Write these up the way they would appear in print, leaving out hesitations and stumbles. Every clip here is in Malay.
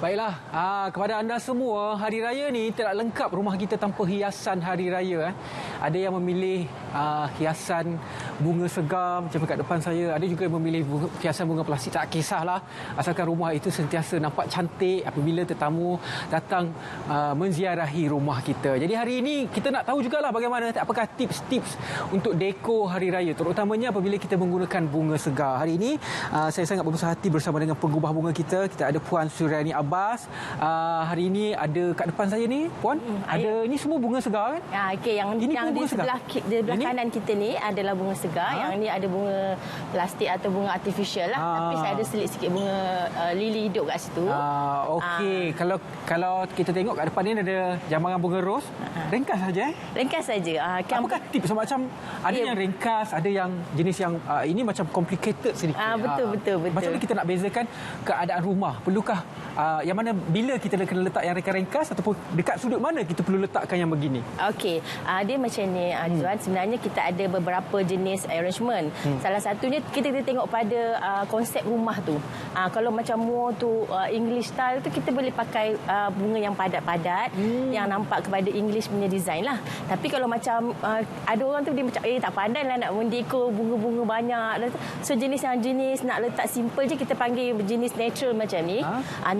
Baiklah, kepada anda semua, Hari Raya ni tidak lengkap rumah kita tanpa hiasan Hari Raya. Ada yang memilih hiasan bunga segar macam kat depan saya. Ada juga yang memilih hiasan bunga plastik. Tak kisahlah, asalkan rumah itu sentiasa nampak cantik apabila tetamu datang menziarahi rumah kita. Jadi hari ini kita nak tahu jugalah bagaimana, apakah tips-tips untuk dekor Hari Raya, terutamanya apabila kita menggunakan bunga segar. Hari ini saya sangat berbesar hati bersama dengan pengubah bunga kita. Kita ada Puan Suryani Abbas. Hari ini ada kat depan saya ni, Puan. Ada ini semua bunga segar kan? Okey, yang di sebelah kanan kita ni adalah bunga segar. Yang ni ada bunga plastik atau bunga artificial lah. Tapi saya ada selit sikit bunga lili hidup kat situ. Okey, kalau kita tengok kat depan ni ada jambangan bunga ros. Ringkas saja. Ringkas saja. Apakah tips macam ada yang ringkas, ada yang jenis yang ini macam complicated sedikit. Betul. Macam mana kita nak bezakan keadaan rumah? Perlukah yang mana bila kita kena letak yang ringkas ataupun dekat sudut mana kita perlu letakkan yang begini? Okey, dia macam ni Zuan. Sebenarnya kita ada beberapa jenis arrangement. Salah satunya kita tengok pada konsep rumah tu. Kalau macam more tu English style tu, kita boleh pakai bunga yang padat-padat yang nampak kepada English punya design lah. Tapi kalau macam ada orang tu dia macam tak pandai lah nak mendekor bunga-bunga banyak. So jenis nak letak simple je, kita panggil jenis natural macam ni.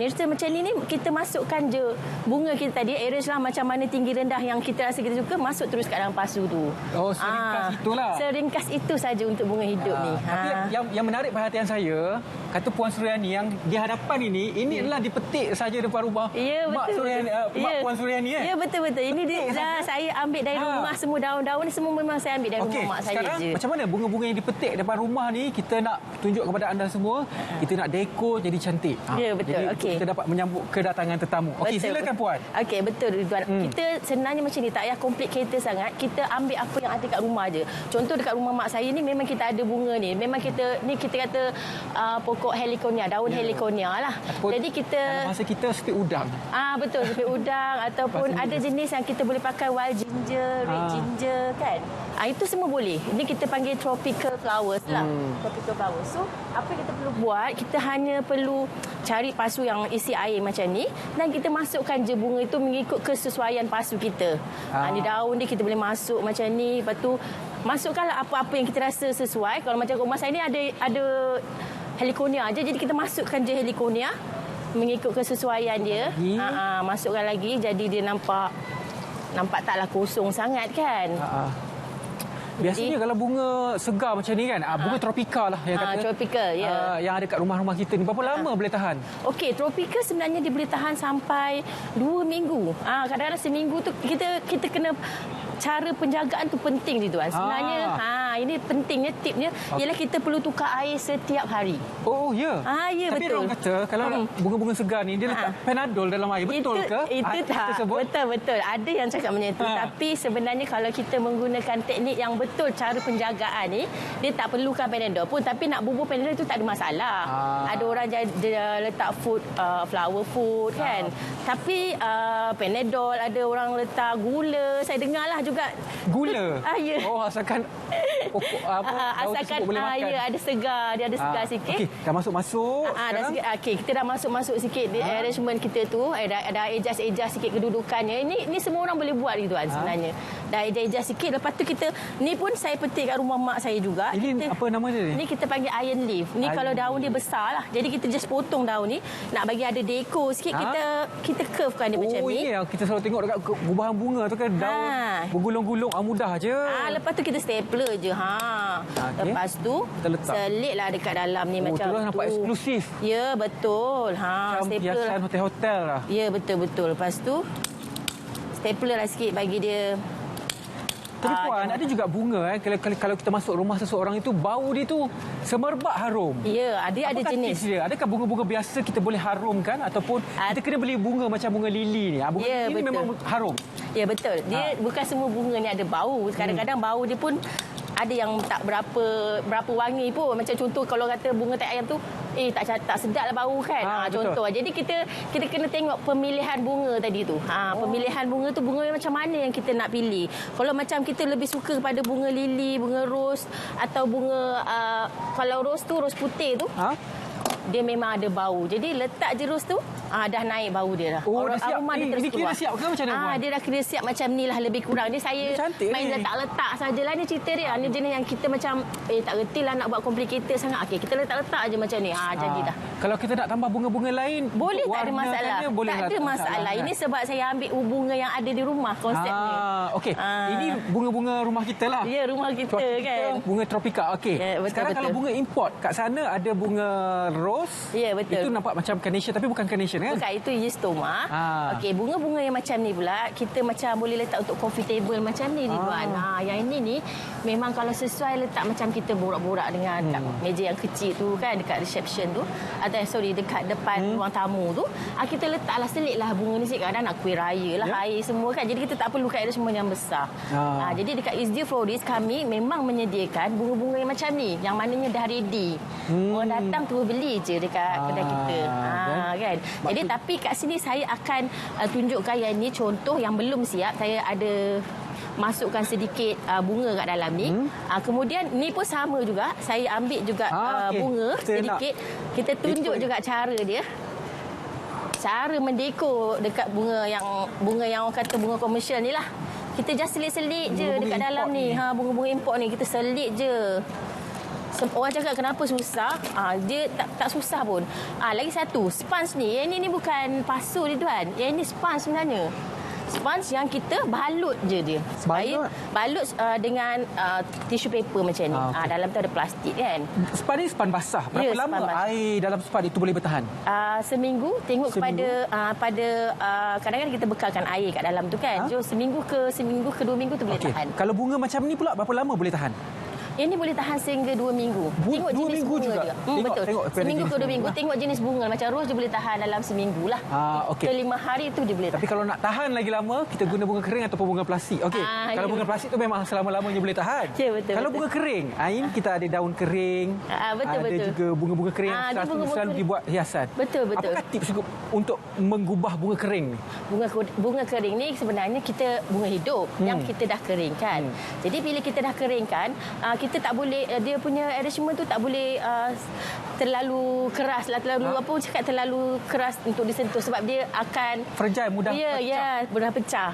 Natural macam ni kita masukkan je bunga kita tadi, arrange lah macam mana tinggi rendah yang kita rasa kita suka, masuk terus kat dalam pasu tu. Seringkas itulah. Seringkas itu saja untuk bunga hidup ni. Tapi yang menarik perhatian saya, kata Puan Suryani yang di hadapan ini adalah dipetik saja depan rumah. Ya, betul. Mak Suryani, Mak Puan Suryani Ya, betul. Ini saya ambil dari rumah, semua daun-daun ni semua memang saya ambil dari rumah mak saya sekarang, je. Macam mana bunga-bunga yang dipetik depan rumah ni kita nak tunjuk kepada anda semua, kita nak dekor jadi cantik. Ya, betul. Jadi kita dapat menyambut kedatangan tetamu. Okey, silakan Puan. Okey, betul Ridwan. Kita sebenarnya macam ni, tak payah complicated sangat. Kita ambil apa yang ada kat rumah je. Contoh dekat rumah mak saya ni memang kita ada bunga ni. Memang kita kata pokok heliconia, daun heliconia lah. Jadi kita dalam masa kita sepit udang. Betul, sepit udang ataupun ada jenis yang kita boleh pakai wild ginger, red ginger kan. Itu semua boleh. Ini kita panggil tropical flowers lah. Tropical flowers. So, apa yang kita perlu buat, kita hanya perlu cari pasu yang isi air macam ni dan kita masukkan je bunga itu mengikut kesesuaian pasu kita. Ni daun dia kita boleh masuk macam ni. Lepas tu masukkanlah apa-apa yang kita rasa sesuai. Kalau macam rumah saya ni ada heliconia aja, jadi kita masukkan je heliconia mengikut kesesuaian dia. Masukkan lagi, jadi dia nampak taklah kosong sangat kan. Biasanya kalau bunga segar macam ni kan, bunga tropika lah yang kata. Tropika, ya. Yang ada kat rumah-rumah kita ni, berapa lama boleh tahan? Okey, tropika sebenarnya dia boleh tahan sampai 2 minggu. Kadang-kadang seminggu tu kita kena, cara penjagaan tu penting tu Tuan. Sebenarnya ini pentingnya, tipnya ialah kita perlu tukar air setiap hari. Oh ya. Ya, tapi betul. Tapi orang kata kalau bunga-bunga segar ni dia letak Panadol dalam air, betul ke? Itu tak. Betul. Ada yang cakap macam itu. Tapi sebenarnya kalau kita menggunakan teknik yang betul, cara penjagaan ni, dia tak perlukan Panadol pun. Tapi nak bubur Panadol itu tak ada masalah. Ada orang dia letak flower food kan. Tapi Panadol, ada orang letak gula. Saya dengar lah juga. Gula? Ya. Asalkan pokok asalkan boleh makan. Ya, ada segar, dia ada segar sikit. Okey, dah masuk-masuk sekarang. Okey, kita dah masuk sikit di arrangement kita tu. Dah adjust sikit kedudukannya. Ini semua orang boleh buat gitu kan sebenarnya. Dah adjust sikit, lepas tu kita ni pun saya petik kat rumah mak saya juga. Ini apa nama dia ni? Ni kita panggil iron leaf. Ni kalau daun dia besar lah. Jadi kita just potong daun ni, nak bagi ada dekor sikit, kita curvekan dia macam ni. Yang kita selalu tengok dekat gubahan bunga tu kan, daun bergulung-gulung, mudah je. Lepas tu kita stapler je. Lepas tu selitlah dekat dalam ni macam tu. Nampak eksklusif. Ya, betul. Macam hiasan hotel-hotel lah. Ya, betul. Lepas tu stapler lah sikit bagi dia. Tapi Puan, ada juga bunga kalau kita masuk rumah seseorang itu, bau dia tu semerbak harum. Ya, ada jenis. Dia? Adakah bunga-bunga biasa kita boleh harumkan ataupun kita kena beli bunga macam bunga lili ni? Bunga lili ni memang harum. Ya, betul. Dia bukan semua bunga ni ada bau. Kadang-kadang bau dia pun ada yang tak berapa wangi pun. Macam contoh kalau kata bunga tai ayam tu tak sedap lah bau kan. Contoh. Jadi kita kena tengok pemilihan bunga tadi tu. Pemilihan bunga tu, bunga macam mana yang kita nak pilih. Kalau macam kita lebih suka kepada bunga lili, bunga ros atau bunga kalau ros tu ros putih tu. dia memang ada bau. Jadi letak jerus tu dah naik bau dia dah. Oh, dah siap. Aroma dia terus Ini kira keluar. siap ke macam mana, Puan? Dia dah kira siap macam ni lah lebih kurang. Dia saya Cantik main ni. letak-letak sajalah ni cerita dia. Ni jenis yang kita macam tak reti lah nak buat complicated sangat. Okey, kita letak-letak aje macam ni. Jadi dah. Kalau kita nak tambah bunga-bunga lain, Boleh, untuk tak ada warnakan masalah. dia, boleh Tak lah, ada masalah. kan? Ini sebab saya ambil bunga yang ada di rumah konsepnya. Okey. Ini bunga-bunga rumah kita lah. Ya, rumah kita kan. Bunga tropika. Okey. Ya, betul, Sekarang kalau betul. bunga import, kat sana ada bunga rose. Ya, betul. Itu nampak macam carnation tapi bukan carnation kan? Bukan, itu Eustoma. Okey, bunga-bunga yang macam ni pula kita macam boleh letak untuk coffee table macam ni Ridwan. Yang ini ni memang kalau sesuai letak macam kita borak-borak dengan kat meja yang kecil tu kan, dekat reception tu atau dekat depan ruang tamu tu, kita letaklah selitlah bunga ni sikit. Kadang nak kuih raya lah, air semua kan. Jadi kita tak perlukan arrangement yang besar. Jadi dekat Isdia Florist kami memang menyediakan bunga-bunga yang macam ni, yang maknanya dah ready. Orang datang terus beli je dekat kedai kita. Kan. Jadi tapi kat sini saya akan tunjukkan yang ni contoh yang belum siap. Saya ada masukkan sedikit bunga kat dalam ni. Kemudian ni pun sama juga. Saya ambil juga bunga sedikit. Kita tunjuk juga cara dia. Cara mendekor dekat bunga yang orang kata bunga komersial ni lah. Kita just selit-selit je dekat dalam ni. Bunga-bunga import ni kita selit je. Orang cakap kenapa susah? Dia tak susah pun. Lagi satu, sponge ni. Yang ni bukan pasu ni tuan. Yang ni sponge sebenarnya. Sponge yang kita balut je dia. Balut dengan tissue paper macam ni. Dalam tu ada plastik kan. Span ni span basah. Berapa lama air dalam span itu boleh bertahan? Seminggu. Tengok kepada kadang-kadang kita bekalkan air kat dalam tu kan. So seminggu ke 2 minggu tu boleh tahan. Kalau bunga macam ni pula berapa lama boleh tahan? Ini boleh tahan sehingga 2 minggu. Tengok 2 jenis minggu bunga juga? dia. Betul. Seminggu ke 2 minggu. Tengok jenis bunga. Macam rose dia boleh tahan dalam seminggu lah. Ke 5 hari tu dia boleh tahan. Tapi kalau nak tahan lagi lama, kita guna bunga kering ataupun bunga plastik. Okey. Kalau bunga plastik tu memang selama-lamanya boleh tahan. Ya, betul. Kalau bunga kering, Ain kita ada daun kering. Betul. Ada juga bunga-bunga kering yang selalu dibuat hiasan. Betul. Apakah tips untuk mengubah bunga kering ni? Bunga kering ni sebenarnya kita bunga hidup yang kita dah keringkan. Jadi bila kita dah keringkan, kita tak boleh dia punya arrangement tu tak boleh terlalu keras lah, terlalu keras untuk disentuh sebab dia akan fragile, mudah pecah. Mudah pecah.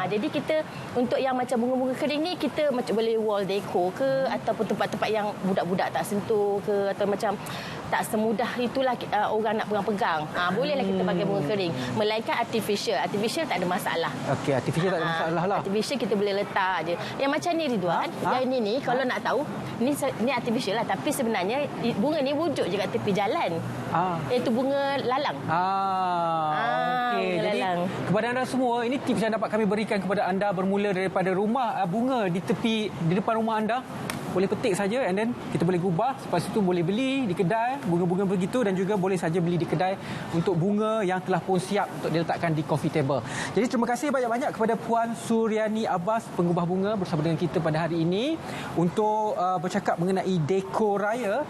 Jadi kita untuk yang macam bunga-bunga kering ni kita macam boleh wall decor ke ataupun tempat-tempat yang budak-budak tak sentuh ke atau macam tak semudah itulah orang nak pegang-pegang. Bolehlah kita pakai bunga kering. Melainkan artificial tak ada masalah. Okey, artificial tak ada masalah lah. Artificial kita boleh letak je. Yang macam ni Ridwan, yang ini ni kalau nak tahu ni artificial lah tapi sebenarnya bunga ni wujud je kat tepi jalan. Iaitu bunga lalang. Okey. Jadi kepada anda semua, ini tips yang dapat kami berikan kepada anda bermula daripada rumah bunga di depan rumah anda. Boleh petik saja and then kita boleh gubah. Lepas itu boleh beli di kedai bunga-bunga begitu dan juga boleh saja beli di kedai untuk bunga yang telah pun siap untuk diletakkan di coffee table. Jadi terima kasih banyak-banyak kepada Puan Suryani Abbas, pengubah bunga bersama dengan kita pada hari ini untuk bercakap mengenai dekor raya